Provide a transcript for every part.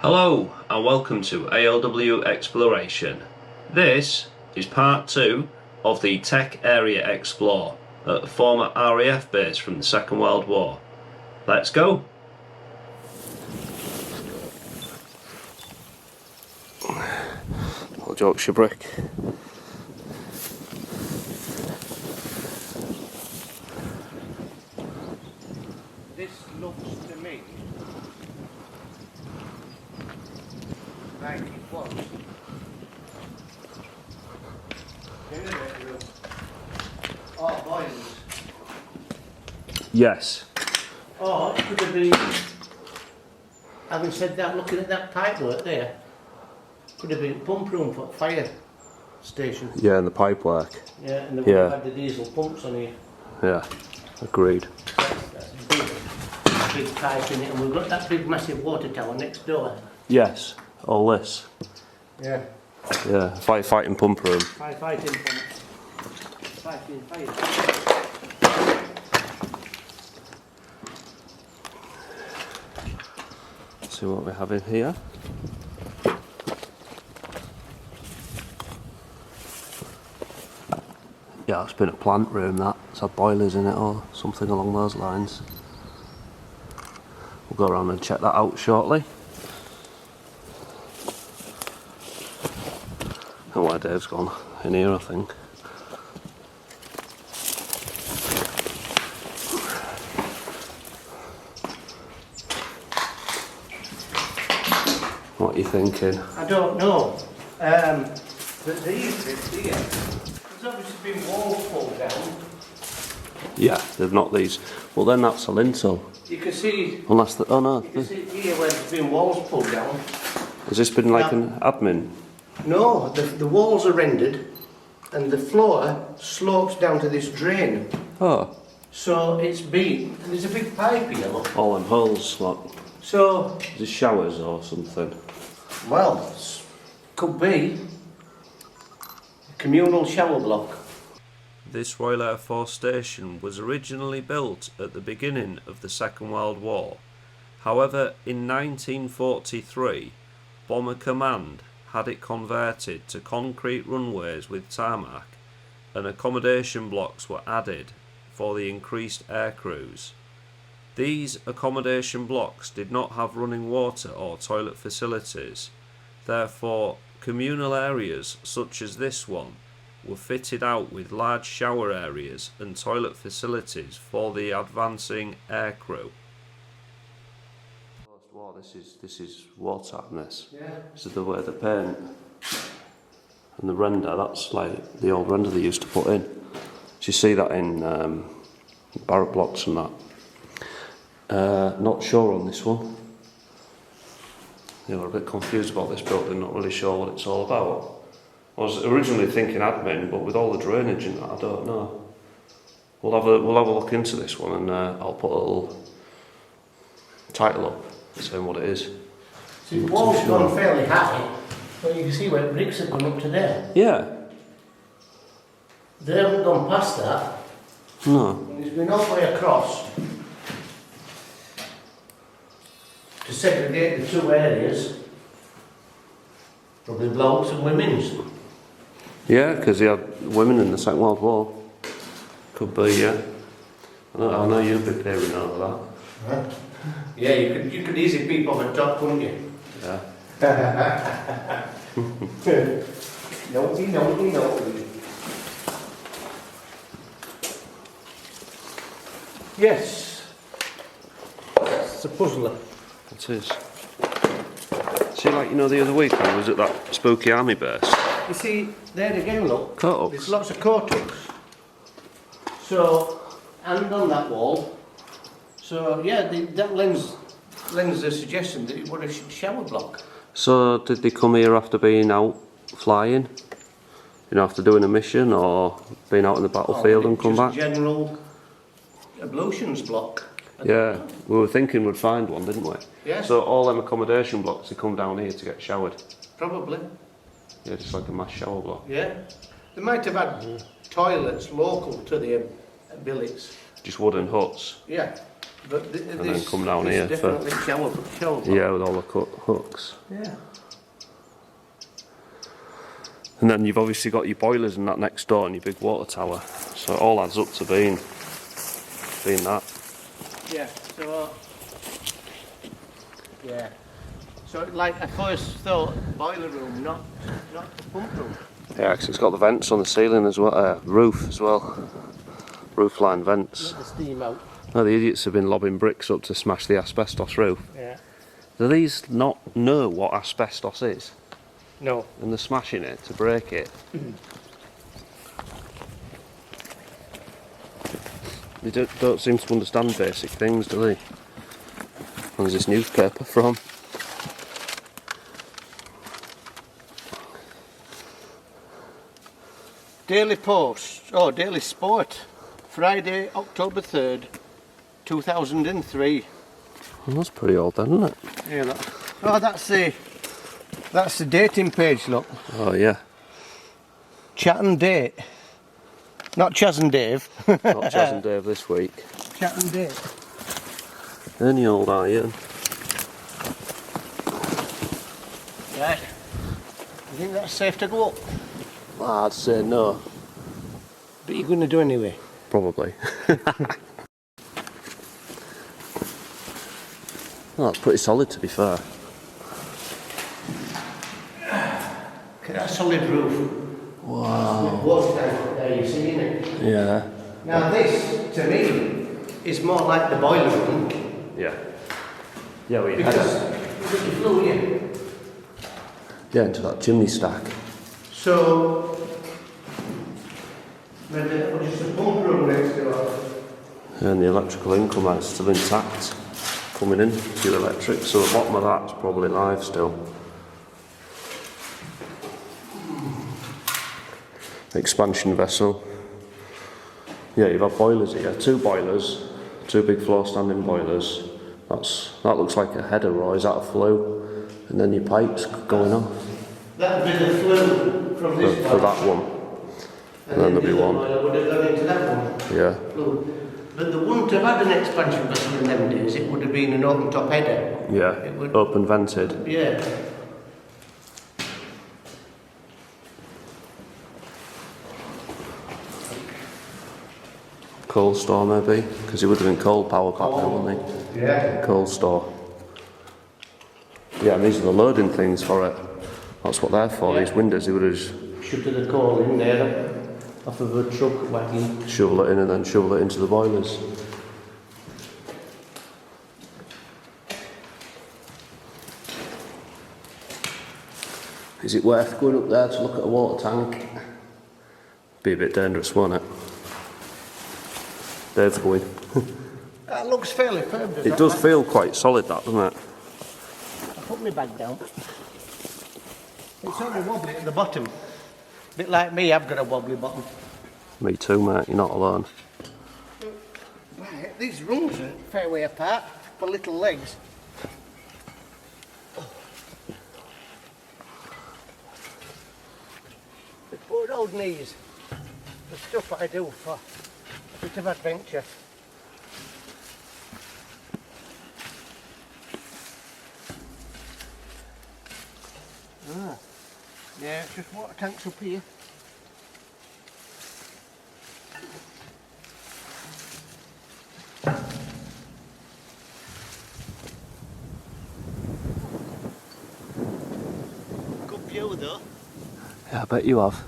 Hello and welcome to ALW Exploration. This is part 2 of the Tech Area Explore at the former RAF base from the Second World War. Let's go! Old Yorkshire brick. This looks to me like it was. Oh, boys. Yes. Oh, it could have been. Having said that, looking at that pipework there, could have been a pump room for fire station. Yeah, and the pipework. Yeah, and they would have had the diesel pumps on here. Yeah, agreed. That's a big pipe in it, and we've got that big massive water tower next door. Yes, all this. Yeah. Yeah, firefighting pump room. Firefighting pump. Fighting fire. Let's see what we have in here. Yeah, it's been a plant room that. It's had boilers in it or something along those lines. We'll go around and check that out shortly. Oh, where Dave's gone. In here, I think. What are you thinking? I don't know. But these bits here, there's obviously been walls pulled down. Yeah, they've knocked these. Well, then that's a lintel. You can see. Unless the, oh no, You can see here where there's been walls pulled down. has this been like Yeah. an admin? No, the walls are rendered, and the floor slopes down to this drain. Oh, So it's been. And there's a big pipe here. Look. all them holes, like, So, is it showers or something? well, could be a communal shower block. This Royal Air Force station was originally built at the beginning of the Second World War. However, in 1943, Bomber Command had it converted to concrete runways with tarmac, and accommodation blocks were added for the increased air crews. These accommodation blocks did not have running water or toilet facilities. Therefore, communal areas such as this one were fitted out with large shower areas and toilet facilities for the advancing aircrew. Post-war, this is wartime. This. Yeah. This is the way they paint and the render. That's like the old render they used to put in. Do you see that in barrack blocks and that? Not sure on this one. Yeah, we're a bit confused about this building. Not really sure what it's all about. I was originally thinking admin, but with all the drainage and that, I don't know. We'll have a look into this one, and I'll put a little title up saying what it is. See, the walls have gone fairly high, but you can see where bricks have gone up to there. Yeah. They haven't gone past that. No. And it's been all the way across to segregate the two areas, probably blokes and women's. Yeah, because they had women in the Second World War. Could be, yeah. I know you'd be peering over that. Huh? Yeah, you could easily peep over the top, couldn't you? Yeah. Naughty. Yes. It's a puzzler. It is. See, like, you know, the other week I was at that spooky army base. You see, there again, look. Coat There's hooks. lots of coat hooks. So, and on that wall. So, yeah, that lends the suggestion that it was a shower block. So, did they come here after being out flying? You know, after doing a mission or being out in the battlefield and come back? General ablutions block. Yeah, we were thinking we'd find one, didn't we? Yeah. So all them accommodation blocks, they come down here to get showered. Probably. Yeah, just like a mass shower block. Yeah. They might have had toilets local to the billets. Just wooden huts. Yeah. But and then come down here for, definitely shells. yeah, with all the cut hooks. Yeah. And then you've obviously got your boilers and that next door and your big water tower. So it all adds up to being that. Yeah, so... Yeah. So, like, I first thought boiler room, not the pump room. Yeah, 'cause it's got the vents on the ceiling as well, roof as well. Roof line vents. Let the steam out. No, the idiots have been lobbing bricks up to smash the asbestos roof. Yeah. Do these not know what asbestos is? No. And they're smashing it to break it. They don't seem to understand basic things, do they? Where's this newspaper from? Daily Post, Daily Sport, Friday, October 3rd, 2003. Well, that's pretty old then, isn't it? Yeah, that's the dating page, look. Oh, yeah. Chat and date. Not Chaz and Dave. Not Chaz and Dave this week. Chat and date. Any old iron. Right. You think that's safe to go up? I'd say no. But you're going to do anyway? Probably. Well, that's pretty solid to be fair. Look at that solid roof. Wow. Wartime there, you seeing it? Yeah. Now this, to me, is more like the boiler room. Yeah. Yeah, we Because look at the flue here. Yeah, into that chimney stack. So, maybe that was just a pump room next door. And the electrical income is still intact. Coming in to the electric, so the bottom of that's probably live still. Expansion vessel. Yeah, you've got boilers here. 2 boilers, 2 big floor standing boilers. That looks like a header, or is that a flue? And then your pipes going off. That would be the flue from this For that one. And then there'll be one. Would have gone into that one. Yeah. Flue. But the wouldn't have had an expansion vessel in them days. It would have been an open top header. Yeah. It would, Open vented. yeah. Coal store maybe, because it would have been coal power back then, wouldn't it? Yeah. Coal store. Yeah, and these are the loading things for it. That's what they're for, these windows. They would have just Shooted the coal in there off of a truck wagon. shovel it in and then shovel it into the boilers. Is it worth going up there to look at a water tank? Be a bit dangerous, won't it? Dave's going. That looks fairly firm, doesn't It does feel quite solid, that, doesn't it? I put my bag down. It's only wobbly at the bottom. Bit like me, I've got a wobbly bottom. Me too, mate. You're not alone. Right, these rungs are a fair way apart for little legs. The poor old knees. The stuff I do for a bit of adventure. Yeah, it's just water tanks up here. Good view though. Yeah, I bet you have.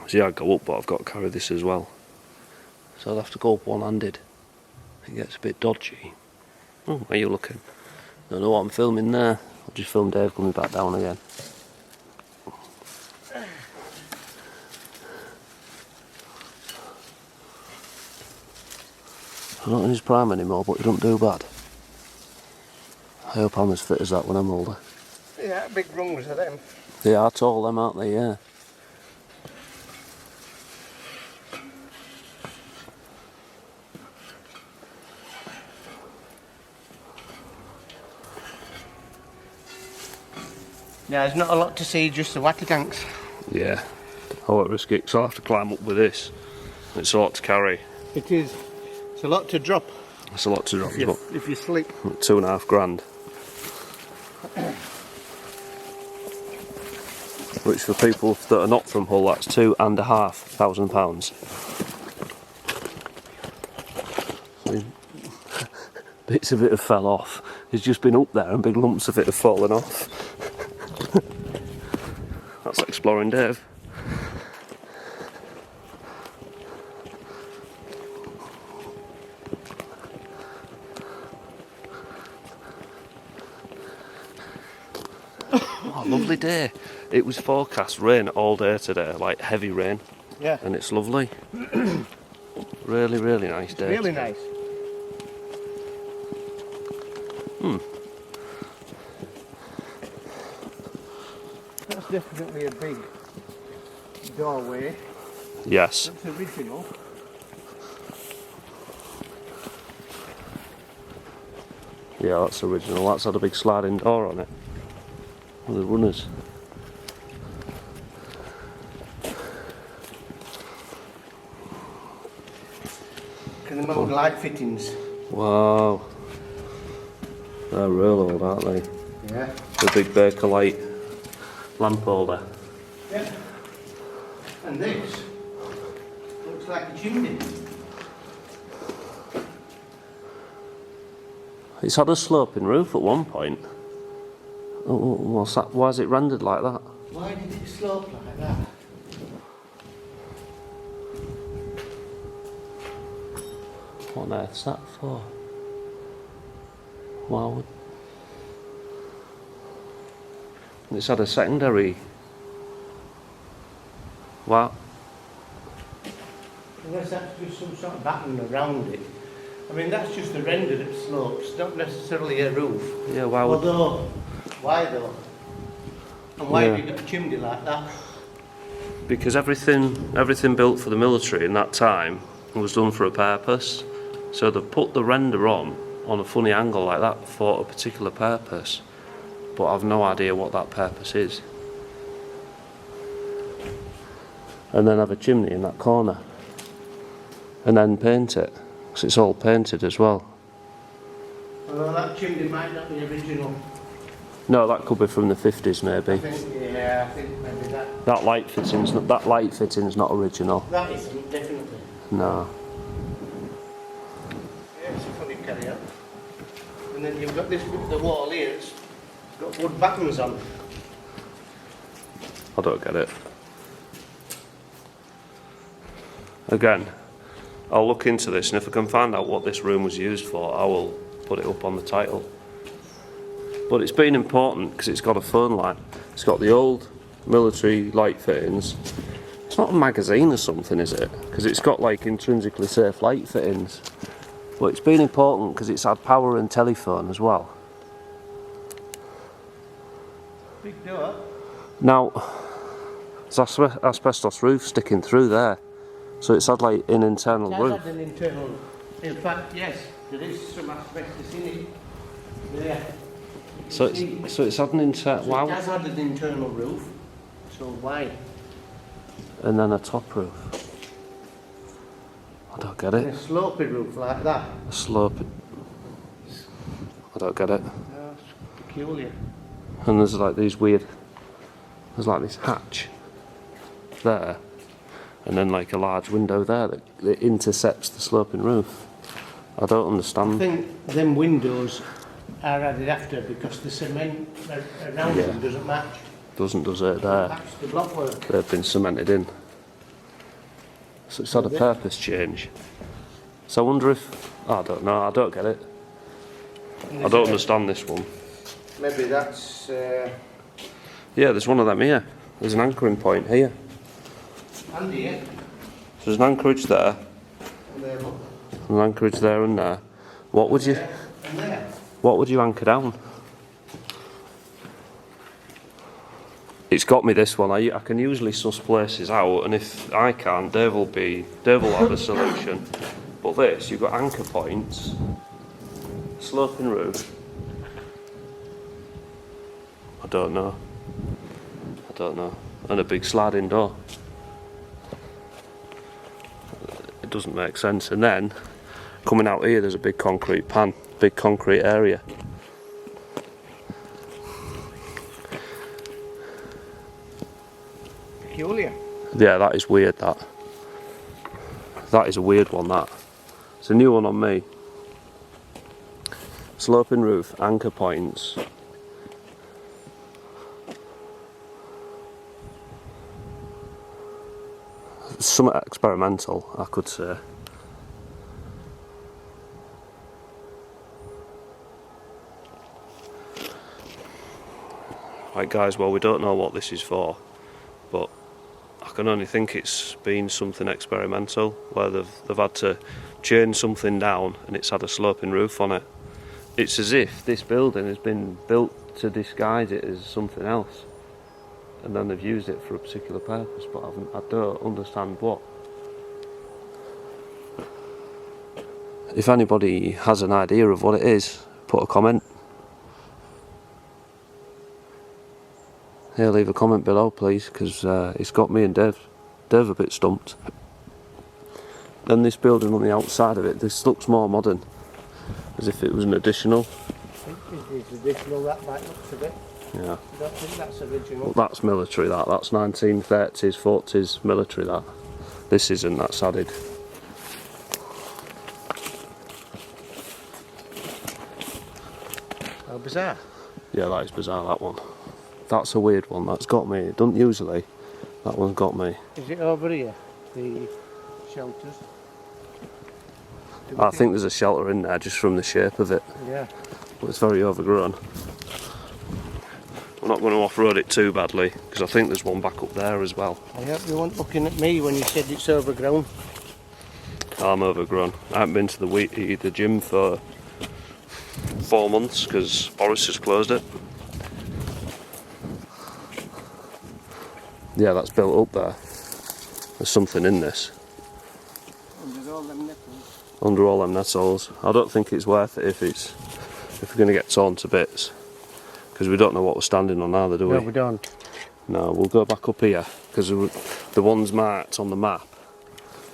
See, I go up, but I've got to carry this as well. So I'll have to go up one-handed. It gets a bit dodgy. Oh, where are you looking? Don't know what I'm filming there. I'll just film Dave coming back down again. I'm not in his prime anymore, but he don't do bad. I hope I'm as fit as that when I'm older. Yeah, big rungs are them. They are tall, them, aren't they? Yeah. Yeah, there's not a lot to see, just the water tanks. Yeah, I won't risk it, so I'll have to climb up with this. It's a lot to carry. It is. It's a lot to drop. It's a lot to drop. If you slip. £2.5 grand. Which for people that are not from Hull, that's £2,500. Bits of it have fell off. It's just been up there and big lumps of it have fallen off. That's Exploring Dave. Oh, lovely day. It was forecast rain all day today, like heavy rain. Yeah. And it's lovely. Really, really nice day. Really nice. That's definitely a big doorway. Yes. That's original. Yeah, that's original. That's had a big sliding door on it. With the runners. Look at the old light fittings. Wow. They're real old, aren't they? Yeah. The big Bakelite lamp holder. Yeah. And this looks like a chimney. It's had a sloping roof at one point. Oh, what's that? Why is it rendered like that? Why did it slope like that? What on earth's that for? Why would... It's had a secondary... Wow. Unless that's just some sort of batten around it. I mean, that's just the render that slopes, not necessarily a roof. Yeah, why would... Although, why though? And why have Yeah. you got a chimney like that? Because everything built for the military in that time was done for a purpose. So they put the render on a funny angle like that for a particular purpose. But I've no idea what that purpose is. And then have a chimney in that corner. And then paint it. Because it's all painted as well. Although that chimney might not be original. No, that could be from the 50s maybe. I think maybe that. That light fitting's not original. That isn't, definitely. No. Yeah, it's a funny carry out. And then you've got this bit of the wall here, it's got wood battens on. I don't get it. Again, I'll look into this, and if I can find out what this room was used for, I will put it up on the title. But it's been important because it's got a phone light. It's got the old military light fittings. It's not a magazine or something, is it? Because it's got like intrinsically safe light fittings. But it's been important because it's had power and telephone as well. Big door. Now, there's asbestos roof sticking through there. So it's had like an internal It roof. has had an internal. In fact, yes, there is some asbestos in it. Yeah. So it's had an internal. So it has had an internal roof. So why? And then a top roof. I don't get And it. a slopey roof like that. A slope. I don't get it. That's peculiar. And there's like these weird. There's like this hatch there, and then like a large window there that intercepts the sloping roof. I don't I understand. think them windows are added after because the cement around them doesn't match. Does it there? Match the blockwork. They've been cemented in. So it's had a purpose change. So I wonder if... I don't know, I don't get it. I don't understand this one. Maybe that's... Yeah, there's one of them here. There's an anchoring point here. handy, yeah? So there's an anchorage there, And there, look. an anchorage there and there. What would you... There and there. What would you anchor down? It's got me this one. I can usually suss places out, and if I can't, Dave will have a solution. But this, you've got anchor points, sloping roof. I don't know. don't know. And a big sliding door. It doesn't make sense. And then, coming out here, there's a big concrete pan, big concrete area. Peculiar. Yeah, that is weird, that. That is a weird one, that. It's a new one on me. Sloping roof, anchor points. Somewhat experimental, I could say. Right guys, well we don't know what this is for, but I can only think it's been something experimental, where they've had to change something down and it's had a sloping roof on it. It's as if this building has been built to disguise it as something else, and then they've used it for a particular purpose, but I don't understand what. If anybody has an idea of what it is, put a comment. Yeah, leave a comment below please, because it's got me and Dave a bit stumped. Then this building on the outside of it, this looks more modern, as if it was an additional. I think it's additional, that might look a bit. Yeah. I don't think that's original. Well, that's military, that's 1930s, 40s military, that. This isn't, that's added. How bizarre. Yeah, that is bizarre, that one. That's a weird one, that's got me. It doesn't usually. That one's got me. Is it over here? The shelters? I think there's a shelter in there just from the shape of it. Yeah. But it's very overgrown. We're not going to off-road it too badly, because I think there's one back up there as well. I hope you weren't looking at me when you said it's overgrown. I'm overgrown. I haven't been to the gym for 4 months because Boris has closed it. Yeah, that's built up there. There's something in this. Under all them nipples. Under all them nettles. I don't think it's worth it if we're going to get torn to bits, because we don't know what we're standing on either, do we? No, we don't. No, we'll go back up here, because the ones marked on the map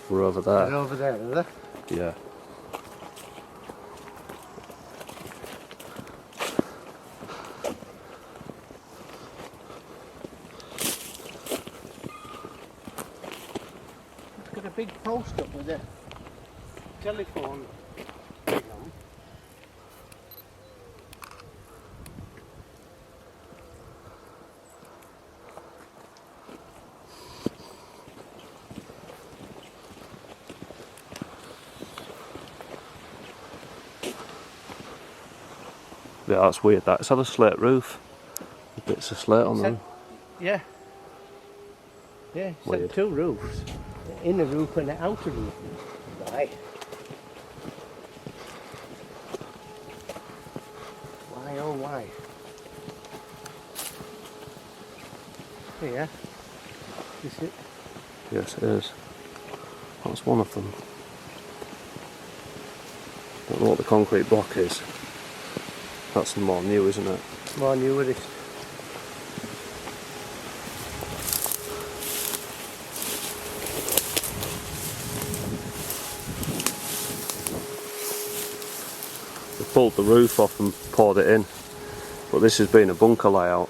were over there. They're over there, are they? Yeah. It's got a big post up with a telephone thing on. Yeah, that's weird, that. It's had a slate roof. Bits of slate on them. Yeah. Yeah, it's Weird. had two roofs. The inner roof and the outer roof. Why? Why, oh why? Here. Is it? Yes, it is. That's one of them. Don't know what the concrete block is. That's more new, isn't it? More newer this. They pulled the roof off and poured it in. But this has been a bunker layout,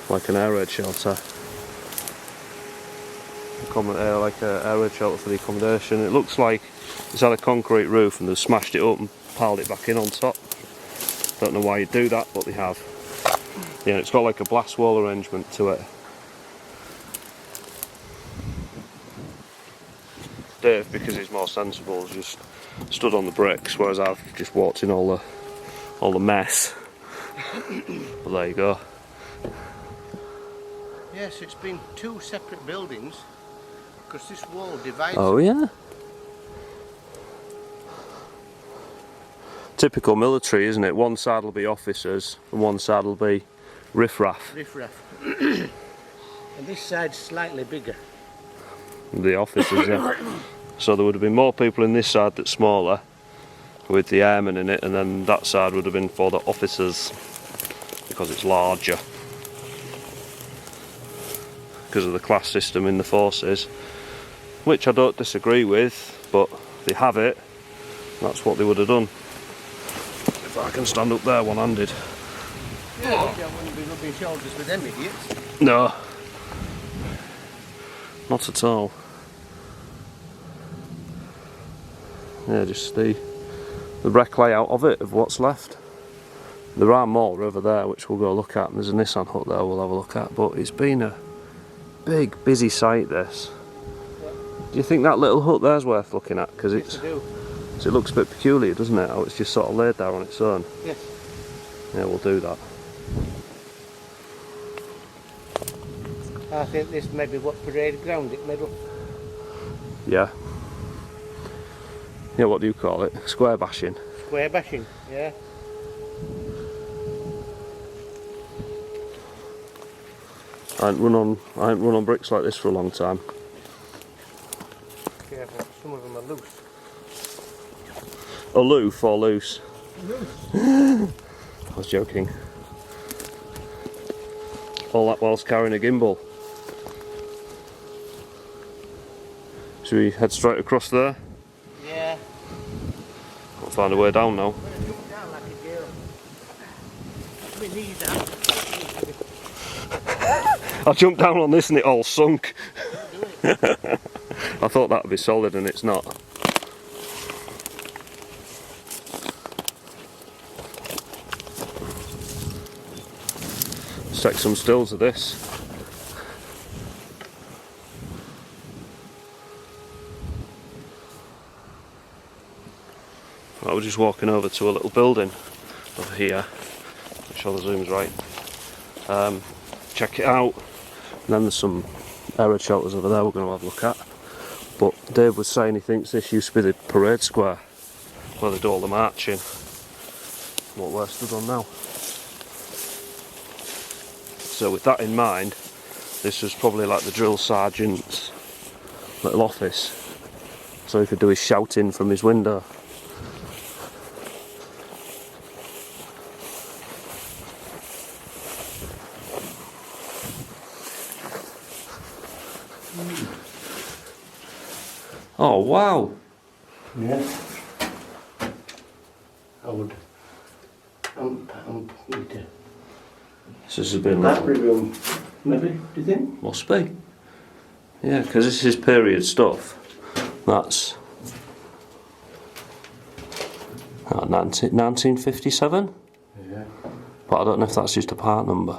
like an air raid shelter. Like an air raid shelter for the accommodation. It looks like it's had a concrete roof and they've smashed it up and piled it back in on top. Don't know why you do that, but they have. Yeah, it's got like a blast wall arrangement to it. Dave, because he's more sensible, has just stood on the bricks, whereas I've just walked in all the mess. But there you go. Yes, it's been two separate buildings because this wall divides. Oh yeah. Typical military, isn't it? One side will be officers and one side will be riff-raff. Riff-raff. And this side's slightly bigger. The officers, yeah. So there would have been more people in this side that's smaller, with the airmen in it, and then that side would have been for the officers, because it's larger. because of the class system in the forces, which I don't disagree with, but they have it, that's what they would have done. If I can stand up there one-handed. Yeah, you don't want to be rubbing shoulders with them idiots. No, not at all. Yeah, just the wreck layout of it, of what's left. There are more over there which we'll go look at, and there's a Nissan hut there we'll have a look at, but it's been a big busy site this. Do you think that little hut there's worth looking at? Because it looks a bit peculiar, doesn't it? How it's just sort of laid there on its own. Yes. Yeah, we'll do that. I think this may be what parade ground it middle. Yeah. Yeah, what do you call it? Square bashing. Square bashing, yeah. I ain't run on bricks like this for a long time. Careful, some of them are loose. Aloof or loose? Loose. I was joking. All that whilst carrying a gimbal. Should we head straight across there? Yeah. I'll find a way down now. I'm going to jump down like a girl. My knees out. I jumped down on this and it all sunk. I thought that would be solid and it's not. Let's take some stills of this. I was just walking over to a little building over here. Make sure the zoom's right. Check it out. And then there's some air shelters over there we're going to have a look at. But Dave was saying he thinks this used to be the parade square where they do all the marching. What we're stood on now. So with that in mind, this was probably like the drill sergeant's little office. So he could do his shouting from his window. Oh wow! Yeah. I would. This has been Battery room, maybe, do you think? must be. Yeah, because this is period stuff. That's 1957? Yeah. But I don't know if that's just a part number.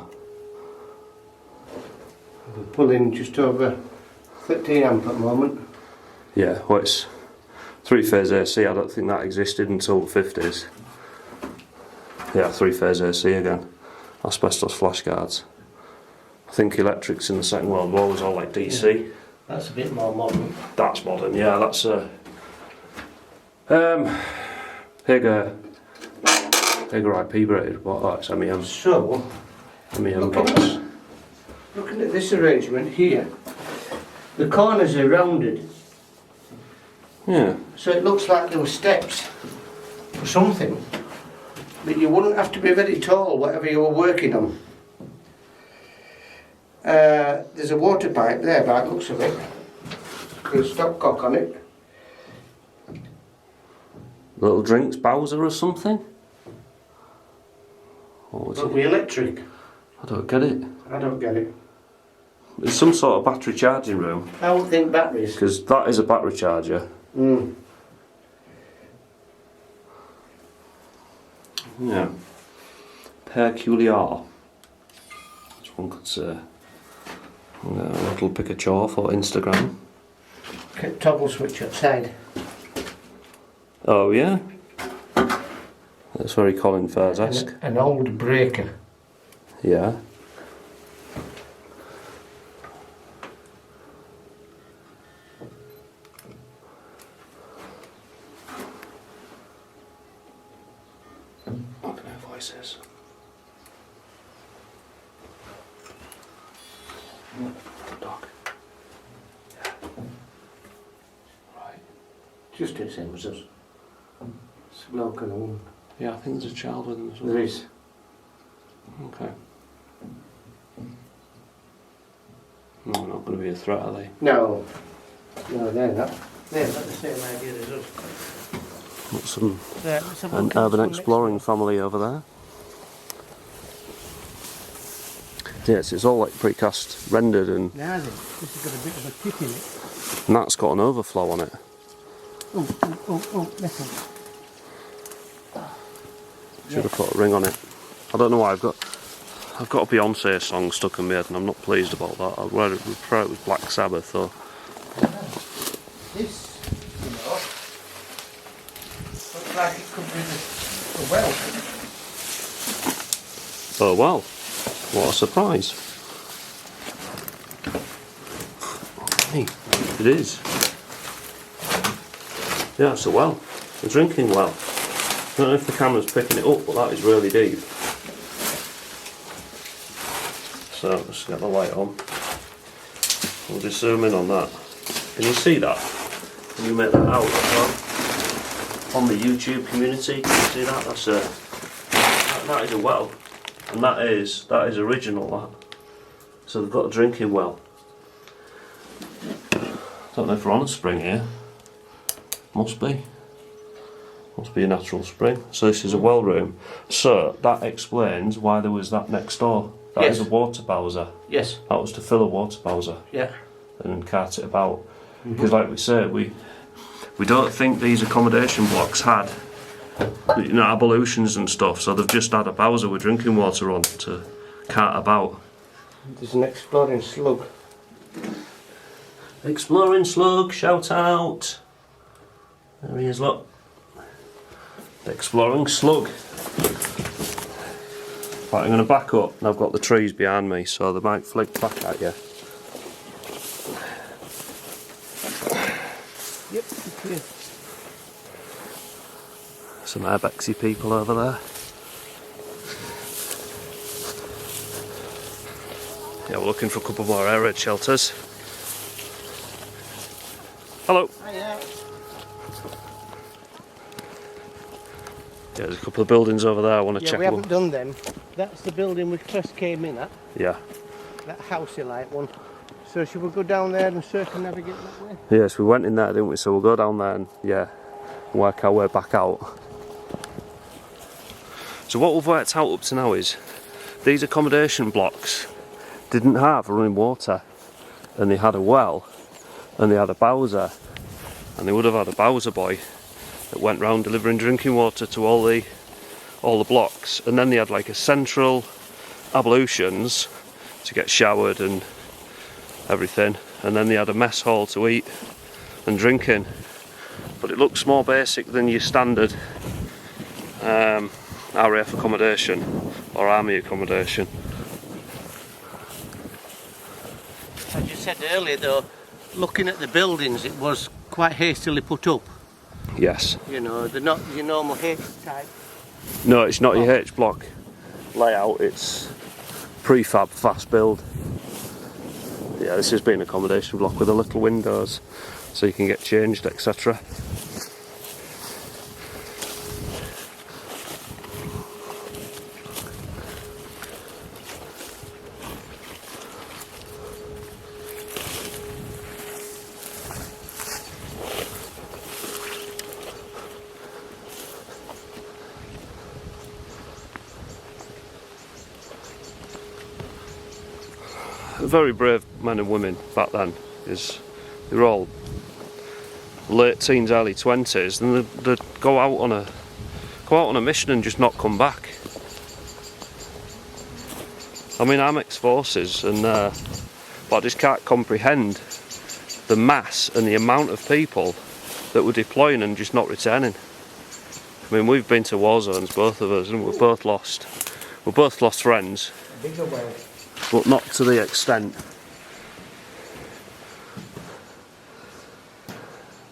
We're pulling just over 13 amp at the moment. Yeah, well it's 3-phase AC, I don't think that existed until the 50s. Yeah, 3-phase AC again. Asbestos flashcards. I think electrics in the Second World War was all like DC. Yeah. That's a bit more modern. That's modern, yeah, that's a... Hager IP braid, what that's MEM. So, MEM box. looking at this arrangement here, the corners are rounded. Yeah. So it looks like there were steps for something. But you wouldn't have to be very tall, whatever you were working on. There's a water pipe there by the looks of it. With a stopcock on it. Little drinks, Bowser or something? What was But it? with electric. I don't get it. I don't get it. It's some sort of battery charging room. I would think batteries. Because that is a battery charger. Mm. Yeah. Peculiar. As one could say. A little picture for Instagram. Toggle switch outside. Oh yeah? That's very Colin Firth-esque. An old breaker. Yeah. What can our voices? The dog. Yeah. Right. Just the same as us. It's a bloke and a woman. Yeah, I think there's a child with them as well. There is. Okay. No, be a threat, are they? No. No, they're not. They're not the same idea as us. Got some Let's have a an look at urban this one exploring family over there. Yes, it's all like precast rendered, and next. Now then, this has got a bit of a kick in it. that's got an overflow on it. Metal. Should have put a ring on it. I don't know why I've got a Beyonce song stuck in my head and I'm not pleased about that. I'd rather prefer it with Black Sabbath though. This, you know, looks like it could be a well. Oh well, what a surprise. Hey, it is. Yeah, it's a well, a drinking well. I don't know if the camera's picking it up, but that is really deep. So let's get the light on. We'll just zoom in on that. Can you see that? Can you make that out as well? On the YouTube community, can you see that? That's that is a well, and that is original. That. So they've got a drinking well. Don't know if we're on a spring here. Must be a natural spring. So this is a well room. So that explains why there was that next door. That is a water bowser. Yes. That was to fill a water bowser. Yeah. And cart it about. Because like we say, we don't think these accommodation blocks had, you know, ablutions and stuff. So they've just had a bowser with drinking water on to cart about. There's an exploring slug. Exploring slug, shout out. There he is, look. The exploring slug. Right, I'm going to back up, and I've got the trees behind me, so they might flick back at you. Yep, okay. Some Airbexy people over there. Yeah, we're looking for a couple more air raid shelters. Hello. Hiya. Yeah, there's a couple of buildings over there I want to check. We haven't done them. That's the building we first came in at. Yeah. That housey like one. So should we go down there and circumnavigate that way? Yes, we went in there, didn't we? So we'll go down there and work our way back out. So what we've worked out up to now is these accommodation blocks didn't have running water, and they had a well, and they had a bowser, and they would have had a bowser boy that went round delivering drinking water to all the blocks, and then they had like a central ablutions to get showered and everything, and then they had a mess hall to eat and drinking. But it looks more basic than your standard RAF accommodation or army accommodation. As you said earlier though, looking at the buildings, it was quite hastily put up. Yes. You know, they're not your normal H type. No, it's not your H block layout, it's prefab fast build. Yeah, this has been an accommodation block with the little windows so you can get changed, etc. Very brave men and women back then, because they were all late teens, early 20s, and they'd go out on a mission and just not come back. I mean, I'm ex-forces, and but I just can't comprehend the mass and the amount of people that were deploying and just not returning. I mean, we've been to war zones, both of us, and we're both lost friends. Bigger well. But not to the extent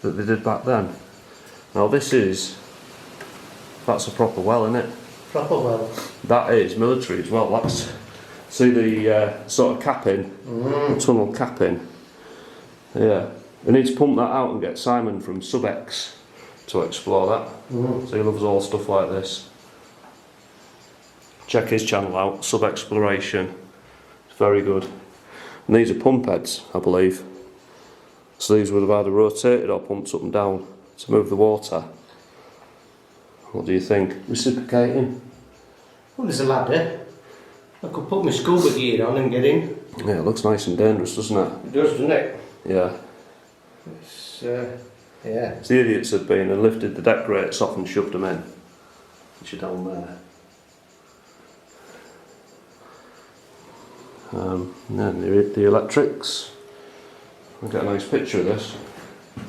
that they did back then. Now that's a proper well, isn't it? Proper well. That is military as well. See the sort of capping, tunnel capping. Yeah, we need to pump that out and get Simon from Subex to explore that. So he loves all stuff like this. Check his channel out, Sub Exploration. Very good. And these are pump heads, I believe. So these would have either rotated or pumped up and down to move the water. What do you think? Reciprocating? Well, there's a ladder. I could put my scuba gear on and get in. Yeah, it looks nice and dangerous, doesn't it? It does, doesn't it? Yeah. It's, yeah. The idiots had been and lifted the deck grates off and shoved them in. Which are down there. And then the electrics. I'll get a nice picture of this.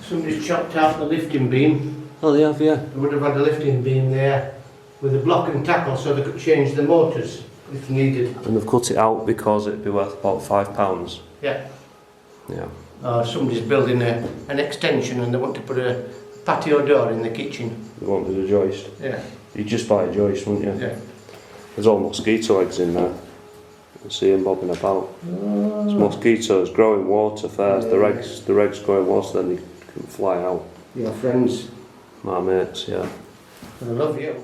Somebody's chopped out the lifting beam. Oh, they have, yeah. They would have had a lifting beam there with a block and tackle so they could change the motors if needed. And they've cut it out because it'd be worth about £5. Yeah. Yeah. Somebody's building an extension and they want to put a patio door in the kitchen. They wanted a joist. Yeah. You'd just buy a joist, wouldn't you? Yeah. There's all mosquito eggs in there. You see them bobbing about. It's mosquitoes growing water first. The eggs growing water, then they can fly out. Your friends. My mates, yeah. I love you.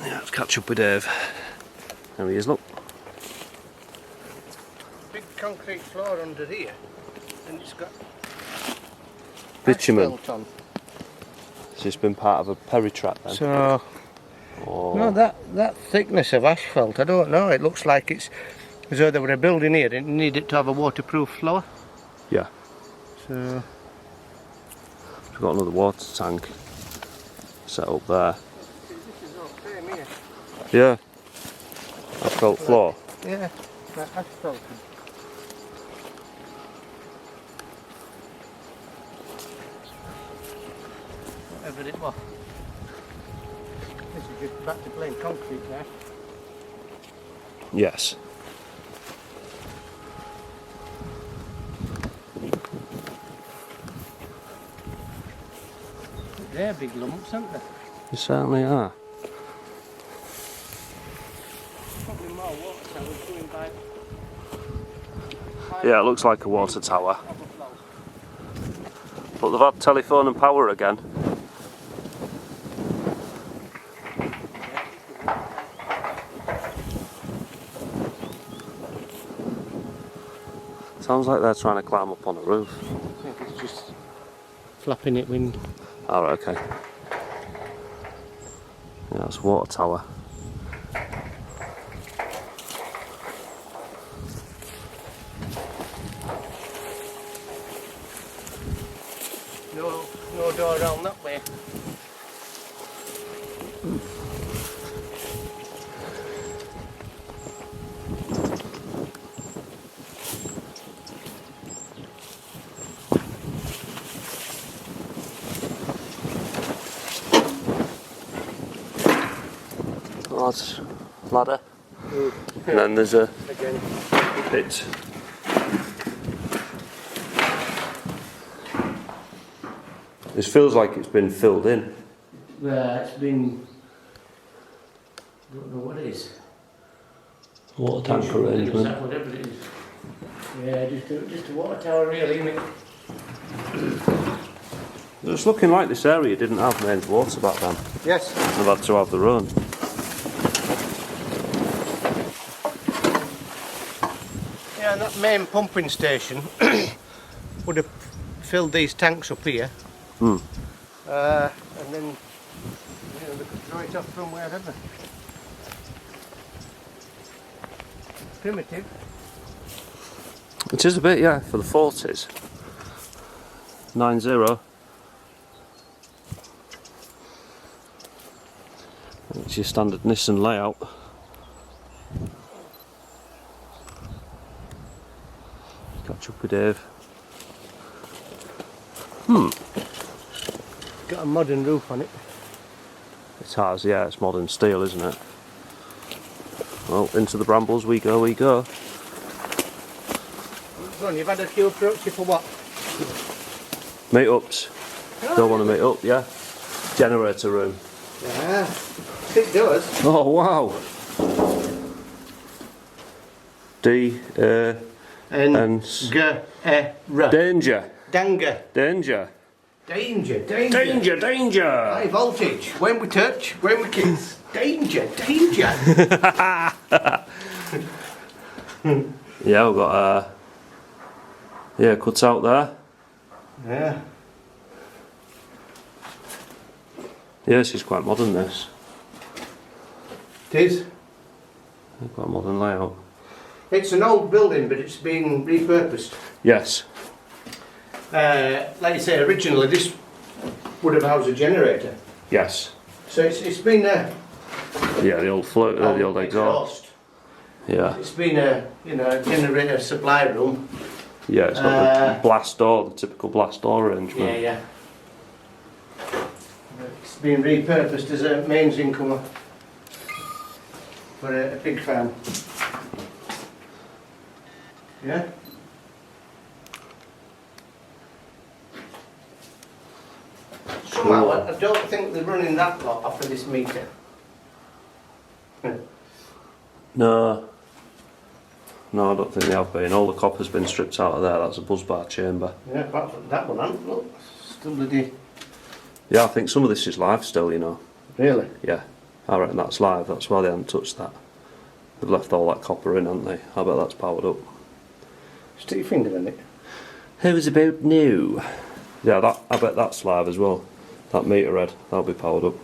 Yeah, let's catch up with Dave. There he is, look. Big concrete floor under here, and it's got Bitumen. asphalt on. So it's been part of a peritrap then? So, no, that thickness of asphalt, I don't know. It looks like it's as though there were a building here and it needed to have a waterproof floor. Yeah. So, we've got another water tank set up there. this is okay, here. Yeah. Asphalt floor. Yeah, that asphalt. Whatever it was. This is just back to plain concrete now. Yes. They're big lumps, aren't they? They certainly are. Probably more water towers going by. Yeah, it looks like a water tower. But they've had telephone and power again. Sounds like they're trying to climb up on a roof. I think it's just flapping it wind. Alright, okay. Yeah, that's a water tower. No door around that way. Oh, that's a ladder. And then there's a Again. pit. This feels like it's been filled in. It's been. Don't know what it is. Water tank Whatever arrangement. it is. Yeah, just a water tower really, isn't it? It's looking like this area didn't have mains water back then. Yes. They've had to have their own. Yeah, and that main pumping station would have filled these tanks up here. Hmm. And then they could throw it off from wherever. Primitive. It is a bit, yeah, for the 40s. 9-0. It's your standard Nissan layout. Catch up with Dave. Got a modern roof on it. It has, yeah, it's modern steel, isn't it? Well, into the brambles we go, we go. Go on, you've had a few approach you for what? Meet ups. Don't want to meet up, yeah? Generator room. Yeah, it does. Oh, wow. D, and danger. Danger. Danger. Danger. Danger, danger. High voltage. When we touch, when we kiss. Danger. Yeah, we've got cut out there. Yeah. Yeah, this is quite modern, this. It is. Quite a modern layout. It's an old building, but it's been repurposed. Yes. Like you say, originally this would have housed a generator. Yes. So it's been a... Yeah, the old float, the old exhaust. Yeah. It's been a, generator supply room. Yeah, it's got the blast door, the typical blast door arrangement. Yeah, yeah. It's been repurposed as a mains incomer for a pig farm. Yeah? Somehow, I don't think they're running that lot off of this meter. No. No, I don't think they have been. All the copper's been stripped out of there. That's a buzz bar chamber. Yeah, apart from that one, hasn't it? Look, still bloody... Yeah, I think some of this is live still, you know. Really? Yeah, I reckon that's live. That's why they haven't touched that. They've left all that copper in, haven't they? I bet that's powered up. Stick your finger in it. How's about new? Yeah, I bet that's live as well. That meter head, that'll be powered up.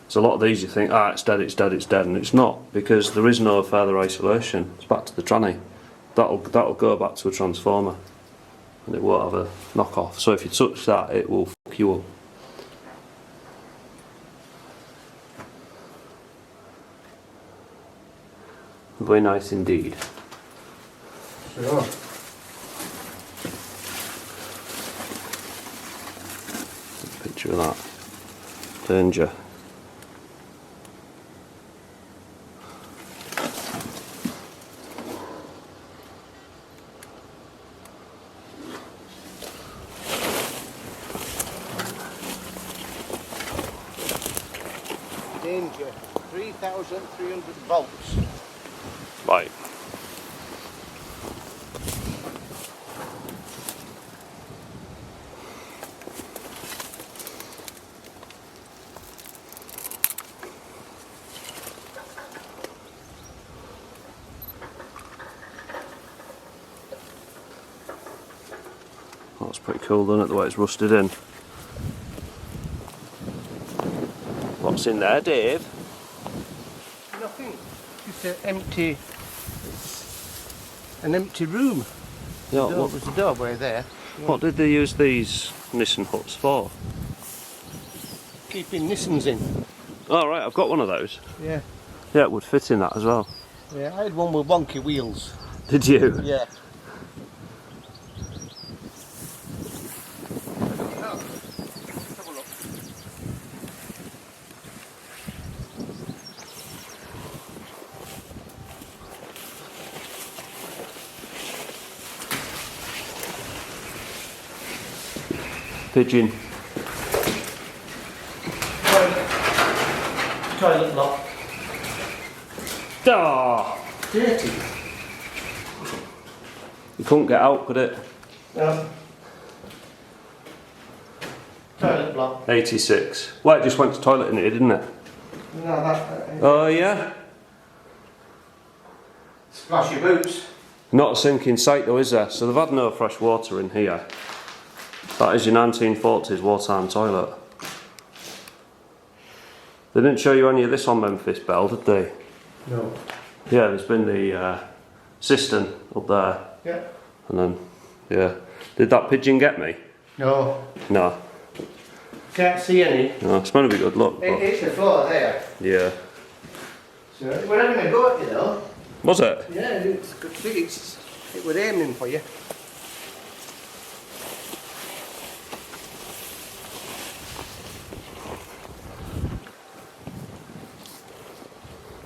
There's a lot of these you think, it's dead, it's dead, it's dead, and it's not, because there is no further isolation. It's back to the tranny. That'll go back to a transformer, and it won't have a knock-off. So if you touch that, it will fuck you up. Very nice indeed. Sure. Picture of that. Danger. Danger. 3,300 volts. Right. That's pretty cool, doesn't it, the way it's rusted in. What's in there, Dave? Nothing. Just an empty room. Yeah, There was a doorway there. what did they use these Nissan huts for? Keeping Nissans in. Oh right, I've got one of those. Yeah. Yeah, it would fit in that as well. Yeah, I had one with wonky wheels. Did you? Yeah. Pigeon. Toilet lock. Ah! Dirty. You couldn't get out, could it? No. Toilet block. 86. Well, it just went to toilet in it, didn't it? No, that. Oh yeah? Splash your boots. Not a sinking site though, is there? So they've had no fresh water in here. That is your 1940s wartime toilet. They didn't show you any of this on Memphis Belle, did they? No. Yeah, there's been the cistern up there. Yeah. And then, yeah. Did that pigeon get me? No. No. Can't see any. No, it's meant to be good luck. But It's the floor there. yeah. So we're having a go at you though. Was it? Yeah, it's good. It was aiming for you.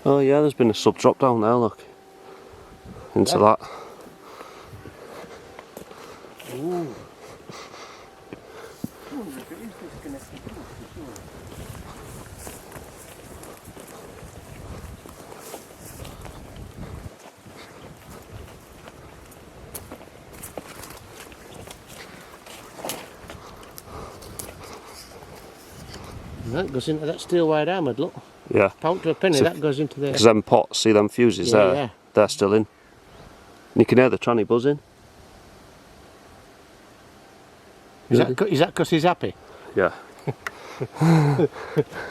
Oh yeah, there's been a sub drop down there, look. Into that. Ooh. That goes into that steel wide armoured, look. Yeah. Pound to a penny, So- that goes into there. Because them pots, see them fuses Yeah, there? yeah. They're still in. And you can hear the tranny buzzing. Is that because he's happy? Yeah.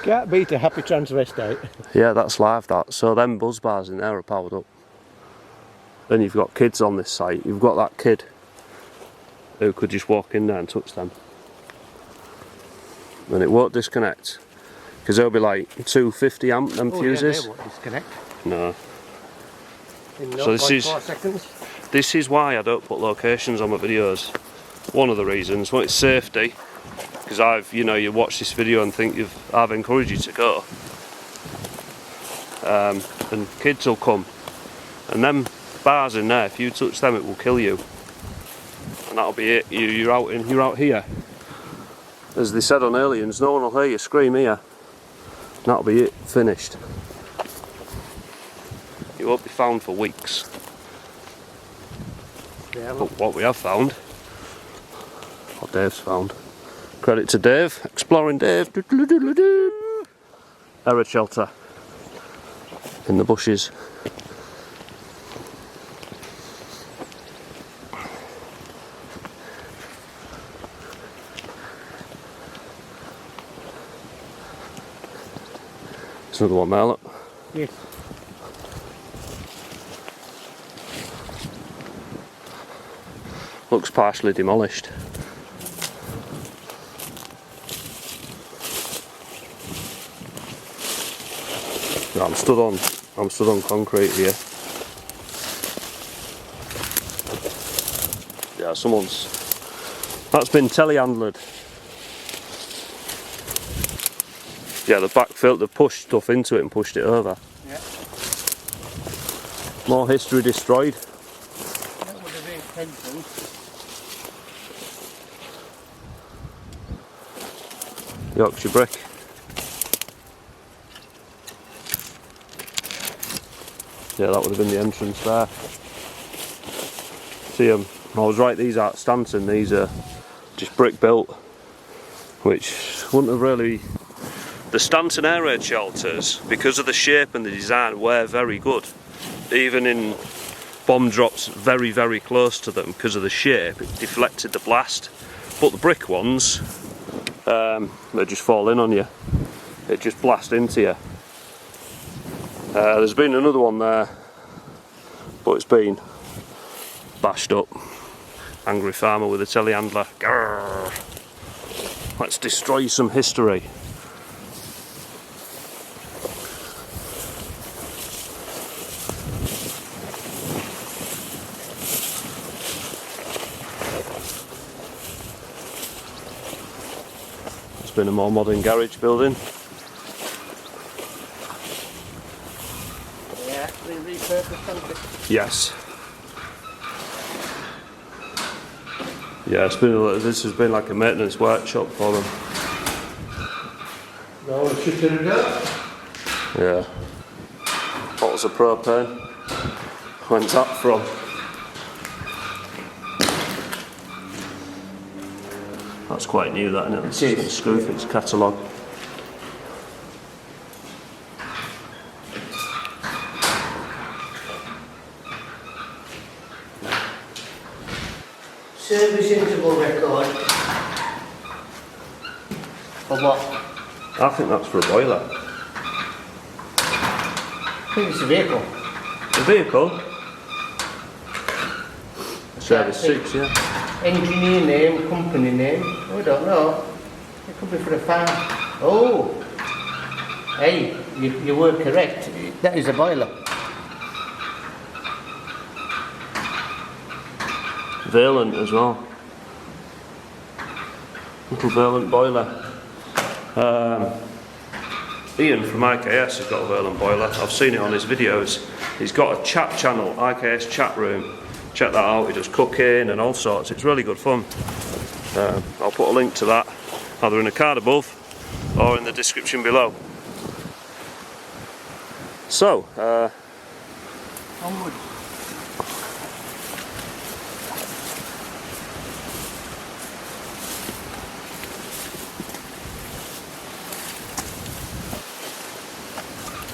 Can't beat a happy transvestite. Yeah, that's live that. So them buzz bars in there are powered up. Then you've got kids on this site. You've got that kid who could just walk in there and touch them. And it won't disconnect. Because they'll be like 250 amp, them fuses. Yeah, they won't disconnect. No. In So this 0.4 is- seconds. This is why I don't put locations on my videos. One of the reasons. Well, it's safety. Because you watch this video and think I've encouraged you to go. And kids will come. And them bars in there, if you touch them, it will kill you. And that'll be it. You're out here. As they said on Aliens, no one will hear you scream here. And that'll be it, finished. You won't be found for weeks. Yeah, But what we have found, what Dave's found, credit to Dave, exploring Dave, error shelter in the bushes. There's another one there, look. yes. Looks partially demolished. No, I'm stood on concrete here. Yeah, that's been telehandlered. Yeah, they pushed stuff into it and pushed it over. Yeah. More history destroyed. That would have been fencing. Yorkshire brick. Yeah, that would have been the entrance there. See them? I was right, these aren't Stanton, these are just brick built, which wouldn't have really... The Stanton air raid shelters, because of the shape and the design, were very good. Even in bomb drops very, very close to them, because of the shape, it deflected the blast. But the brick ones, they just fall in on you. It just blasts into you. There's been another one there, but it's been bashed up. Angry farmer with a telehandler. Grrr. Let's destroy some history. It's been a more modern garage building. Yeah, actually repurposed, hasn't it? Yes. Yeah, this has been like a maintenance workshop for them. No, it's just in there. Yeah. Bottles of propane. When's that from? That's quite new, that, isn't it? It is. It's Screwfix catalogue. Service interval record. For what? I think that's for a boiler. I think it's a vehicle. A vehicle? Service Yeah, 6, yeah. Engineer name, company name. I don't know. It could be for a farm. Oh! Hey, you were correct. That is a boiler. Valent as well. Little Valent boiler. Ian from IKS has got a Valent boiler. I've seen it on his videos. He's got a chat channel, IKS chat room. Check that out. He does cooking and all sorts. It's really good fun. I'll put a link to that either in the card above or in the description below. So, Onward.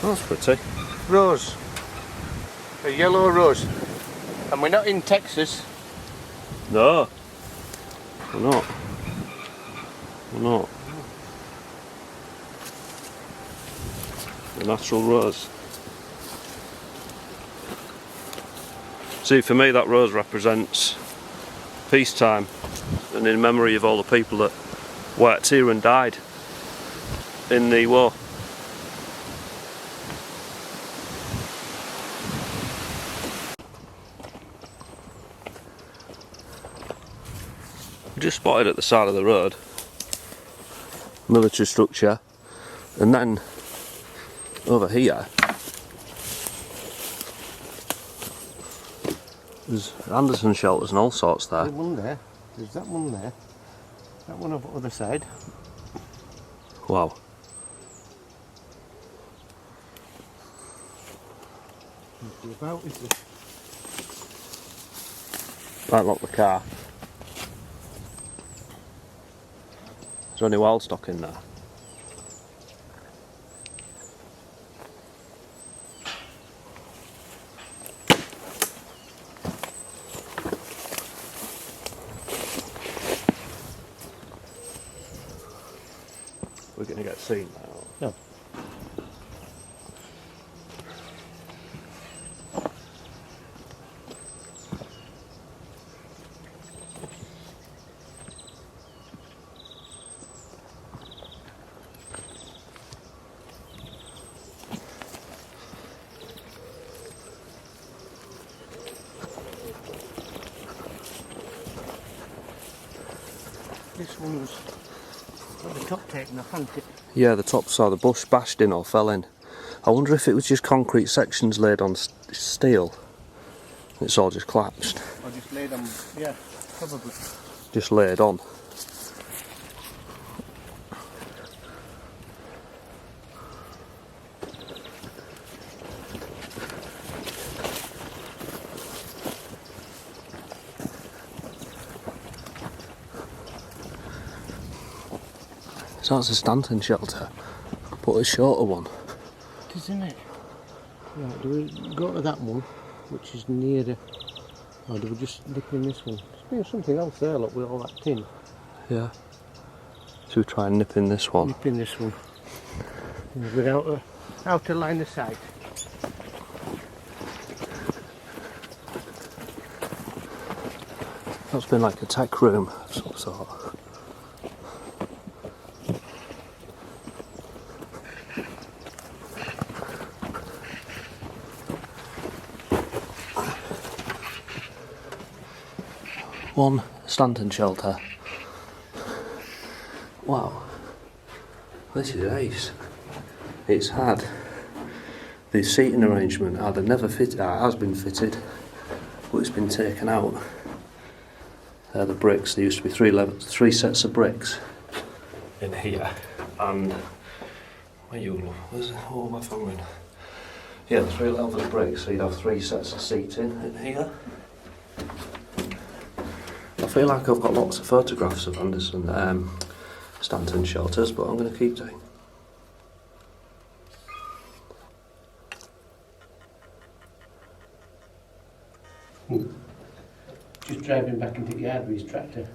That's pretty. Rose. A yellow rose. And we're not in Texas. No. We're not. We're not. The natural rose. See, for me that rose represents peacetime and in memory of all the people that worked here and died in the war. Just spotted at the side of the road military structure, and then over here there's Anderson shelters and all sorts there. There's one there, there's that one there, that one over the other side. Wow. About, is it? Might lock the car. Is there any wild stock in there? We're going to get seen now. No. This one's got the top taken off, hasn't it? Yeah, the top side of the bush bashed in or fell in. I wonder if it was just concrete sections laid on steel. It's all just collapsed. Or just laid on, yeah, probably. Just laid on. So that's a Stanton shelter, but a shorter one. It is, isn't it? Right, do we go to that one, which is nearer, or do we just nip in this one? There's something else there, look, with all that tin. Yeah. So we try and nip in this one. Nip in this one. Without a outer line of sight. That's been like a tech room of some sort. One Stanton shelter. Wow, this is ace. It's had the seating arrangement either never fitted, has been fitted, but it's been taken out. They're the bricks. There used to be three sets of bricks in here, and what am I filming? Yeah, the 3 levels of bricks. So you'd have 3 sets of seating in here. I feel like I've got lots of photographs of Anderson Stanton shelters, but I'm going to keep doing. Just driving back into the yard with his tractor.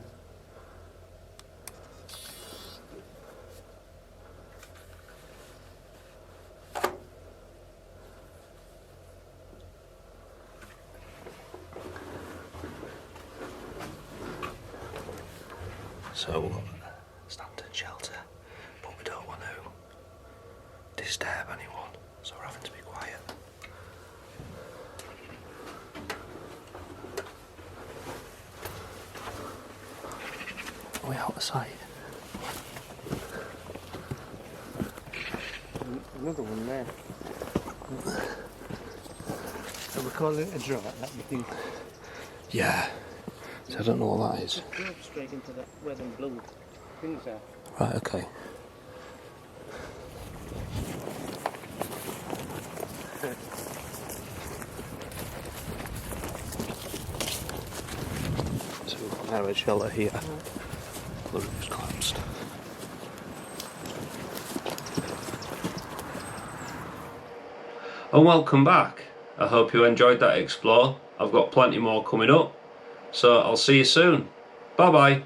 So we've got a Stanton shelter, but we don't want to disturb anyone, so we're having to be quiet. Are we out of sight? Another one there. So we're calling it a draw, that you think? Yeah. So I don't know what that is. Go straight into that red and blue things there. Right, okay. So we've got an airhead shelter here. The roof's collapsed. And welcome back. I hope you enjoyed that explore. I've got plenty more coming up, so I'll see you soon. Bye bye.